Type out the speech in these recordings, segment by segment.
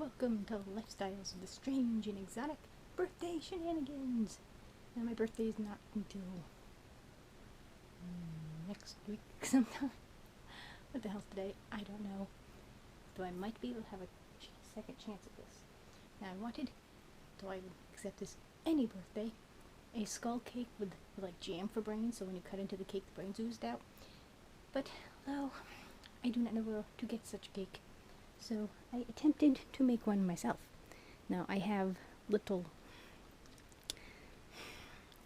welcome to Lifestyles of the Strange and Exotic Birthday Shenanigans. Now my birthday is not until next week sometime. What the hell's today? I don't know. Though I might be able to have a second chance at this. Now I wanted, though I would accept this any birthday, a skull cake with like jam for brains, so when you cut into the cake the brains oozed out. But, well, I do not know where to get such a cake. So I attempted to make one myself. Now I have little,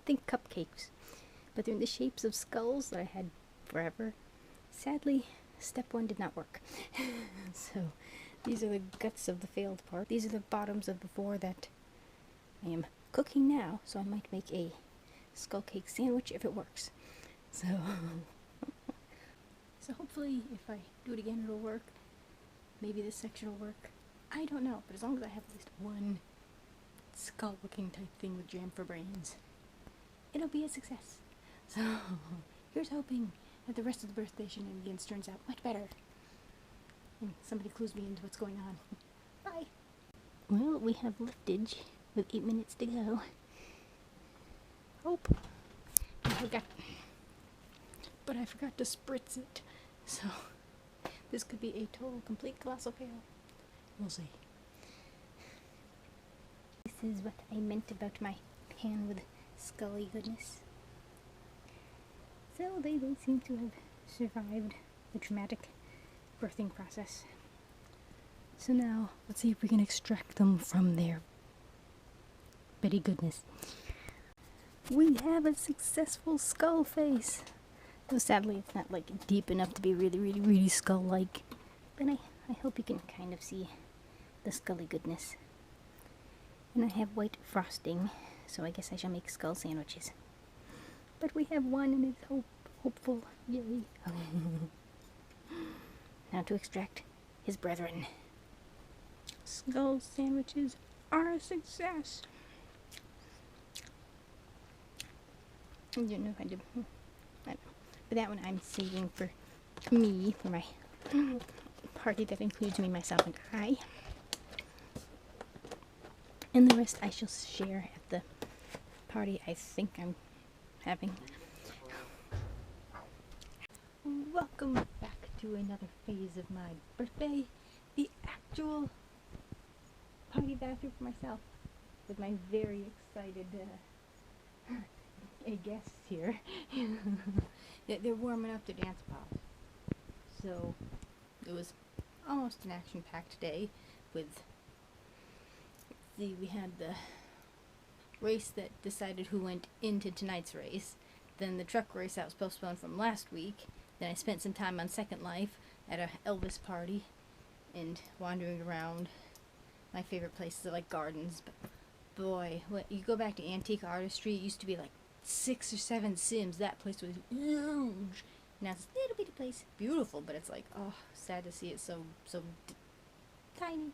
cupcakes, but they're in the shapes of skulls that I had forever. Sadly, step one did not work. So these are the guts of the failed part. These are the bottoms of the four that I am cooking now, so I might make a skull cake sandwich if it works. So, so hopefully if I do it again it'll work. Maybe this section will work. I don't know, but as long as I have at least one skull-looking type thing with jam for brains, it'll be a success. So, here's hoping that the rest of the birthday shenanigans turns out much better. And somebody clues me into what's going on. Bye! Well, we have liftage with 8 minutes to go. Hope. I forgot to spritz it. So this could be a total, complete, colossal fail. We'll see. This is what I meant about my pan with scully goodness. So they seem to have survived the traumatic birthing process. So now, let's see if we can extract them from their Betty goodness. We have a successful skull face. Though sadly it's not like deep enough to be really skull-like. But I hope you can kind of see the scully goodness. And I have white frosting, so I guess I shall make skull sandwiches. But we have one and it's hopeful. Yay. Now to extract his brethren. Skull sandwiches are a success. I don't know if I did. But that one I'm saving for me, for my party that includes me, myself, and I. And the rest I shall share at the party I think I'm having. Welcome back to another phase of my birthday. The actual party that I threw for myself with my very excited guests here. They're warming up to dance pop. So it was almost an action-packed day with we had the race that decided who went into tonight's race, then the truck race that was postponed from last week, then I spent some time on Second Life at a Elvis party and wandering around my favorite places are like gardens. But boy, when you go back to antique artistry, it used to be like 6 or 7 Sims. That place was huge. Now it's a little bitty place, beautiful, but it's like, oh, sad to see it so tiny.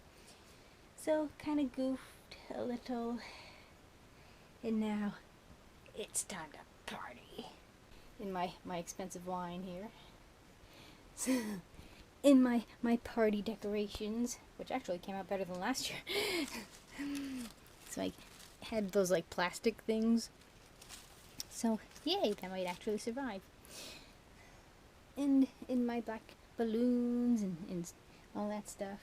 So kind of goofed a little, and now it's time to party. In my expensive wine here. So, in my party decorations, which actually came out better than last year. So I had those like plastic things. So, yay, that might actually survive. And in my black balloons and all that stuff.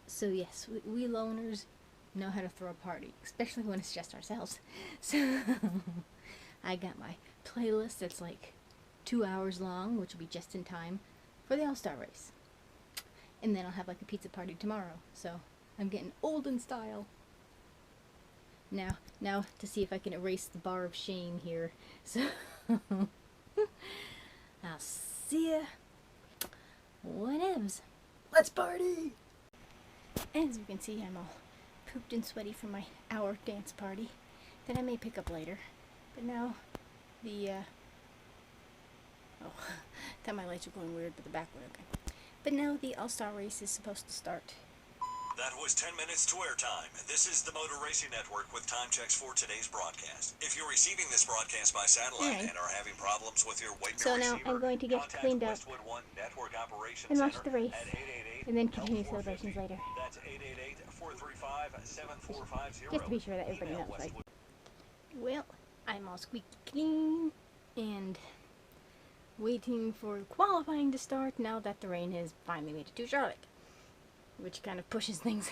So yes, we loners know how to throw a party, especially when it's just ourselves. So, I got my playlist that's like 2 hours long, which will be just in time for the All-Star race. And then I'll have like a pizza party tomorrow. So, I'm getting old in style. Now to see if I can erase the bar of shame here. So I'll see ya whenevs. Let's party! As you can see, I'm all pooped and sweaty from my hour dance party that I may pick up later. But now the thought my lights were going weird, but the back were okay. But now the All-Star race is supposed to start That was 10 minutes to airtime. This is the Motor Racing Network with time checks for today's broadcast. If you're receiving this broadcast by satellite and are having problems with your wimey So now receiver, I'm going to get cleaned up Westwood One Network Operations and watch Center the race, at 888 and then continue celebrations later. That's 888-435-7450. Just to be sure that everybody knows, right? Well, I'm all squeaky clean and waiting for qualifying to start now that the rain has finally made it to Charlotte, which kind of pushes things,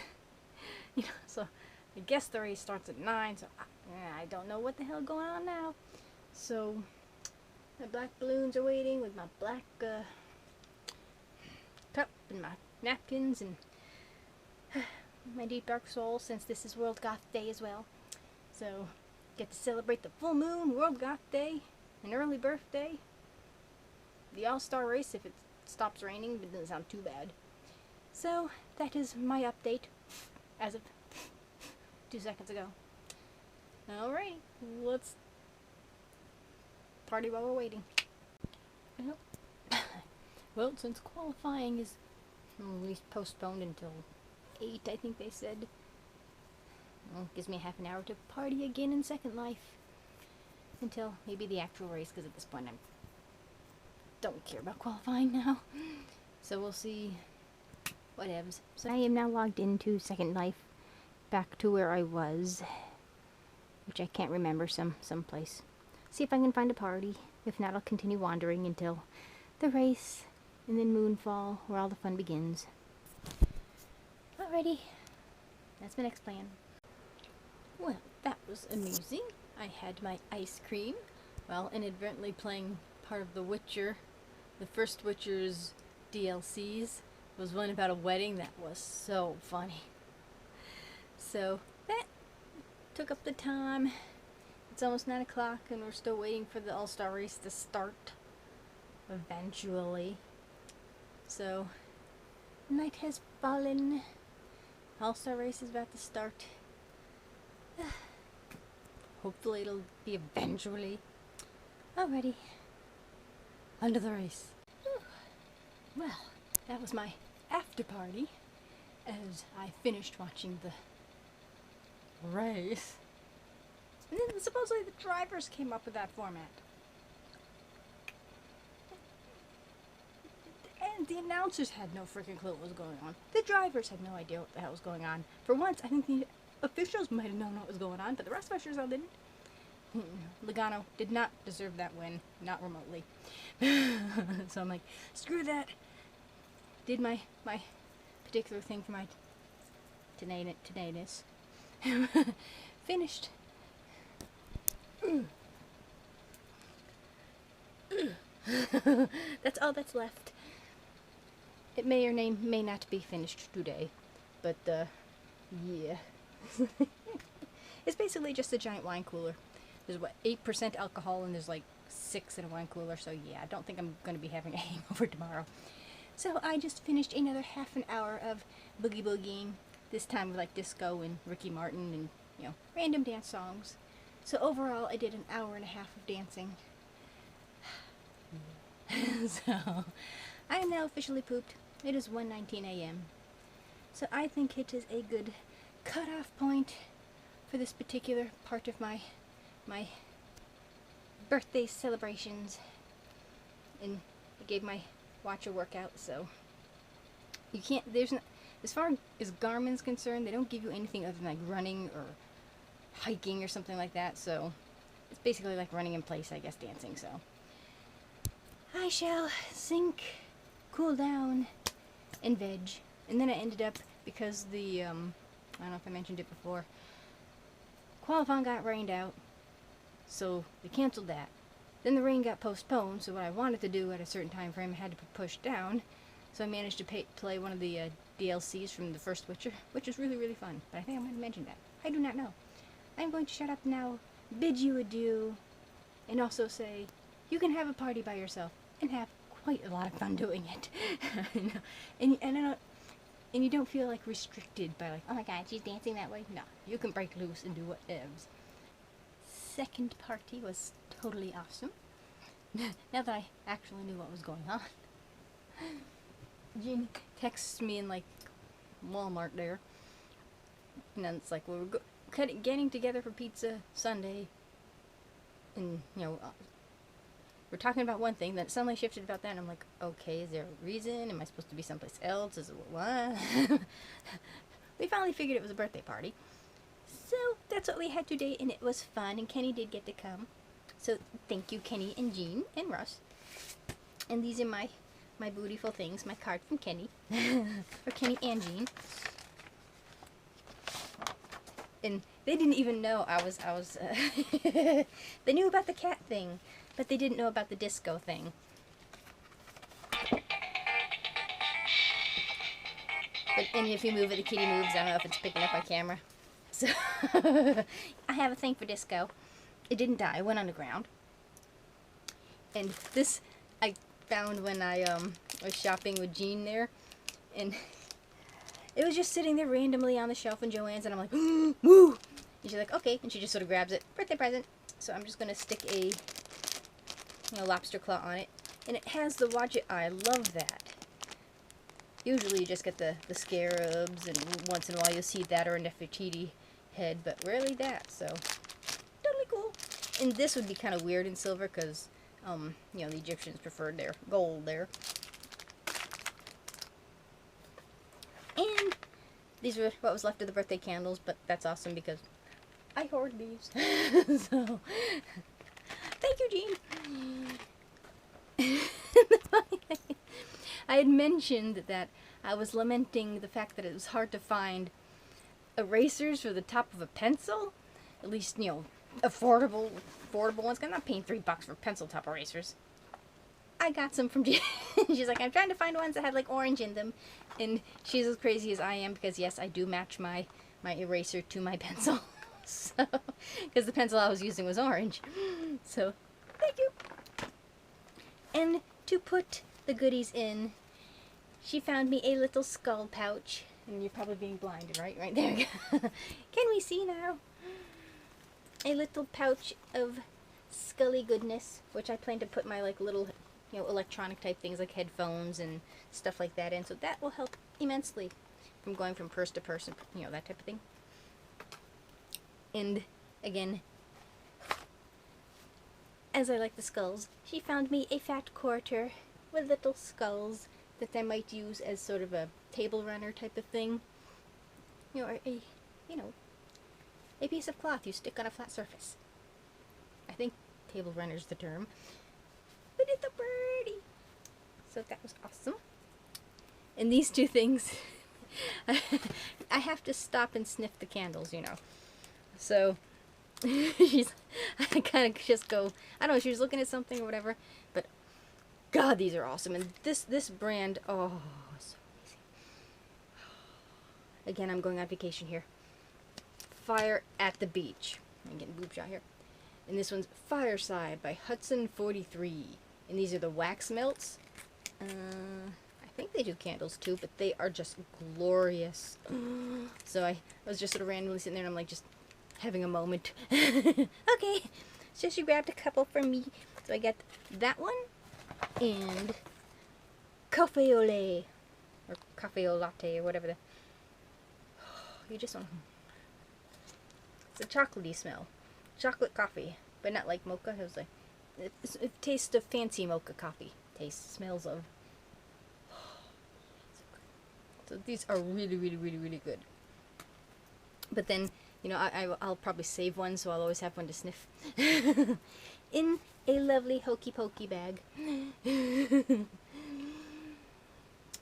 you know. So I guess the race starts at 9, so I don't know what the hell going on now. So my black balloons are waiting with my black cup and my napkins and my deep dark soul, since this is World Goth Day as well. So get to celebrate the full moon, World Goth Day, an early birthday, the all-star race if it stops raining, but it doesn't sound too bad. So that is my update as of 2 seconds ago. Alright, let's party while we're waiting. Well, since qualifying is at least postponed until 8, I think they said, well, gives me half an hour to party again in Second Life until maybe the actual race, because at this point I don't care about qualifying now. So we'll see whatevs. So I am now logged into Second Life, back to where I was, which I can't remember, someplace. See if I can find a party. If not, I'll continue wandering until the race and then Moonfall, where all the fun begins. Alrighty, that's my next plan. Well, that was amusing. I had my ice cream while inadvertently playing part of The Witcher. The first Witcher's DLCs was one about a wedding that was so funny. So that took up the time. It's almost 9 o'clock and we're still waiting for the All-Star race to start eventually. So night has fallen. All-Star race is about to start. Hopefully it'll be eventually. Alrighty. Under the race. Well, that was my after party as I finished watching the race. And then supposedly the drivers came up with that format. And the announcers had no freaking clue what was going on. The drivers had no idea what the hell was going on. For once, I think the officials might have known what was going on, but the rest of us sure didn't. Logano did not deserve that win, not remotely. So I'm like, screw that. Did my particular thing for my tinnitus. Finished. That's all that's left. It may or may not be finished today, but yeah. It's basically just a giant wine cooler. There's what, 8% alcohol and there's like 6 in a wine cooler, so yeah, I don't think I'm going to be having a hangover tomorrow. So I just finished another half an hour of boogie boogieing, this time with like disco and Ricky Martin and, you know, random dance songs. So overall I did an hour and a half of dancing. So I am now officially pooped. It is 1:19 a.m. So I think it is a good cutoff point for this particular part of my birthday celebrations. And I gave my watch a workout, so you can't, there's not, as far as Garmin's concerned, they don't give you anything other than like running or hiking or something like that, so it's basically like running in place, I guess, dancing. So I shall sink, cool down, and veg. And then I ended up, because the I don't know if I mentioned it before, qualifying got rained out, so they canceled that. Then the rain got postponed, so what I wanted to do at a certain time frame had to be pushed down. So I managed to play one of the DLCs from the first Witcher, which was really, really fun. But I think I might have mentioned that. I do not know. I'm going to shut up now, bid you adieu, and also say you can have a party by yourself and have quite a lot of fun doing it. And you don't feel like restricted by like, oh my god, she's dancing that way. No, you can break loose and do whatevs. Second party was totally awesome. Now that I actually knew what was going on. Jean texts me in like Walmart there And then it's like, well, getting together for pizza Sunday, and, we're talking about one thing, then it suddenly shifted about that, and I'm like, okay, is there a reason? Am I supposed to be someplace else? Is it what? We finally figured it was a birthday party. So that's what we had today, and it was fun, and Kenny did get to come. So thank you, Kenny and Jean and Russ. And these are my beautiful things, my card from Kenny. For Kenny and Jean. And they didn't even know I was they knew about the cat thing, but they didn't know about the disco thing. And if you move it, the kitty moves. I don't know if it's picking up my camera. So, I have a thing for disco. It didn't die. It went underground. And this I found when I was shopping with Jean there. And it was just sitting there randomly on the shelf in Joann's. And I'm like, woo! And she's like, okay. And she just sort of grabs it. Birthday present. So I'm just going to stick a lobster claw on it. And it has the watch it eye. I love that. Usually you just get the scarabs, and once in a while you'll see that or a Nefertiti head, but rarely that, so totally cool. And this would be kind of weird in silver because, the Egyptians preferred their gold there. And these were what was left of the birthday candles, but that's awesome because I hoard these. So, thank you, Jean. I had mentioned that I was lamenting the fact that it was hard to find erasers for the top of a pencil. At least, affordable ones. I'm not paying $3 for pencil top erasers. I got some from Jen. She's like, I'm trying to find ones that have like orange in them. And she's as crazy as I am because yes, I do match my eraser to my pencil. So, because the pencil I was using was orange. So, thank you. And to put the goodies in, she found me a little skull pouch. And you're probably being blinded, right? Right there. Can we see now? A little pouch of scully goodness, which I plan to put my little, electronic type things like headphones and stuff like that in. So that will help immensely from going from purse to purse and, that type of thing. And again, as I like the skulls, she found me a fat quarter with little skulls that I might use as sort of a table runner type of thing. Or a piece of cloth you stick on a flat surface. I think table runner's the term. But it's a birdie. So that was awesome. And these two things, I have to stop and sniff the candles, So, I kind of just go, I don't know, she was looking at something or whatever, but God, these are awesome. And this brand, oh, so amazing. Again, I'm going on vacation here. Fire at the Beach. I'm getting boob shot here. And this one's Fireside by Hudson 43. And these are the wax melts. I think they do candles too, but they are just glorious. So I was just sort of randomly sitting there and I'm like just having a moment. Okay. So she grabbed a couple for me. So I got that one and Cafe au lait. Or Cafe au latte or whatever the... You just want to... It's a chocolatey smell. Chocolate coffee. But not like mocha. It was like... It tastes of fancy mocha coffee. Smells of... So these are really, really, really, really good. But then, I'll probably save one, so I'll always have one to sniff. In a lovely hokey pokey bag.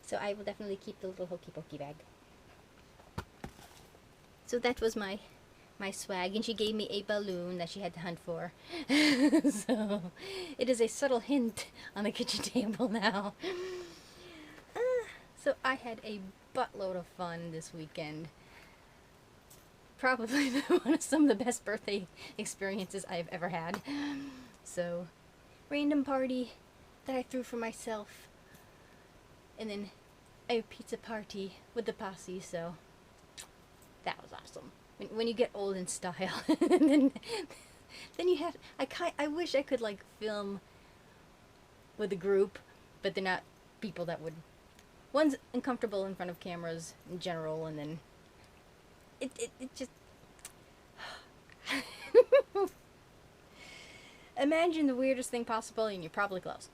So I will definitely keep the little hokey pokey bag. So that was my swag, and she gave me a balloon that she had to hunt for. So it is a subtle hint on the kitchen table now. So I had a buttload of fun this weekend. Probably one of some of the best birthday experiences I've ever had. So, random party that I threw for myself. And then a pizza party with the posse, so that was awesome. When you get old in style, then you have... I wish I could film with a group, but they're not people that would... One's uncomfortable in front of cameras in general, and then it just... Imagine the weirdest thing possible and you're probably close.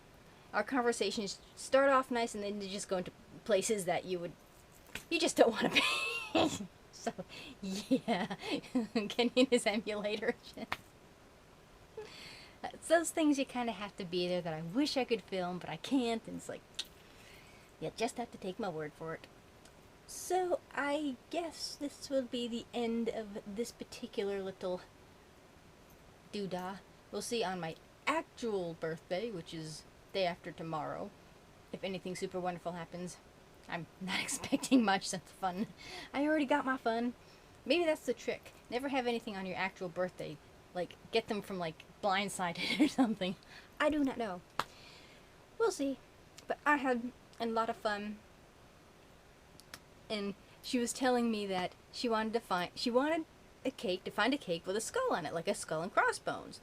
Our conversations start off nice and then they just go into places that you just don't want to be. So, yeah. Getting this emulator. It's those things you kind of have to be there that I wish I could film, but I can't. And it's like, you just have to take my word for it. So, I guess this will be the end of this particular little doodah. We'll see on my actual birthday, which is day after tomorrow, if anything super wonderful happens. I'm not expecting much. That's fun. I already got my fun. Maybe that's the trick. Never have anything on your actual birthday. Like, get them from, like, Blindsided or something. I do not know. We'll see. But I had a lot of fun. And she was telling me that she wanted to find a cake with a skull on it, like a skull and crossbones.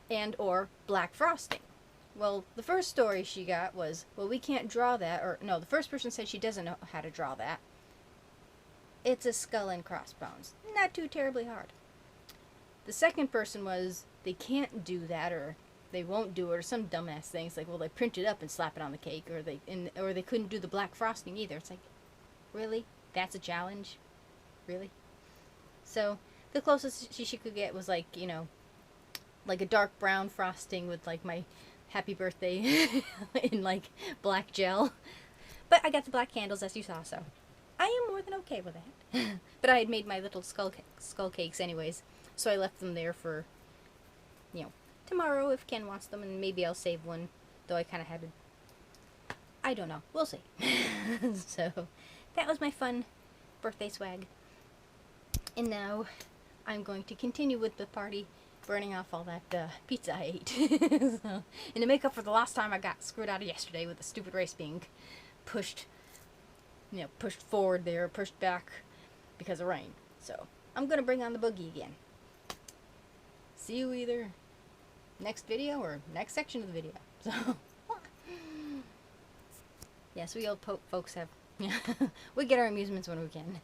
And or black frosting. Well, the first story she got was, well, we can't draw that, or no, the first person said she doesn't know how to draw that. It's a skull and crossbones. Not too terribly hard. The second person was, they can't do that, or they won't do it, or some dumbass thing. It's like, well, they print it up and slap it on the cake, or they couldn't do the black frosting either. It's like, really? That's a challenge? Really? So, the closest she could get was like, you know, like a dark brown frosting with like my happy birthday in like black gel. But I got the black candles as you saw, so I am more than okay with that. But I had made my little skull cakes anyways, so I left them there for, you know, tomorrow if Ken wants them, and maybe I'll save one, though I kind of had to, I don't know, we'll see. So that was my fun birthday swag. And now I'm going to continue with the party, burning off all that pizza I ate. So, and to make up for the last time I got screwed out of yesterday with the stupid race being pushed forward there, pushed back because of rain. So I'm going to bring on the boogie again. See you either next video or next section of the video. So, yes, we old folks have, we get our amusements when we can.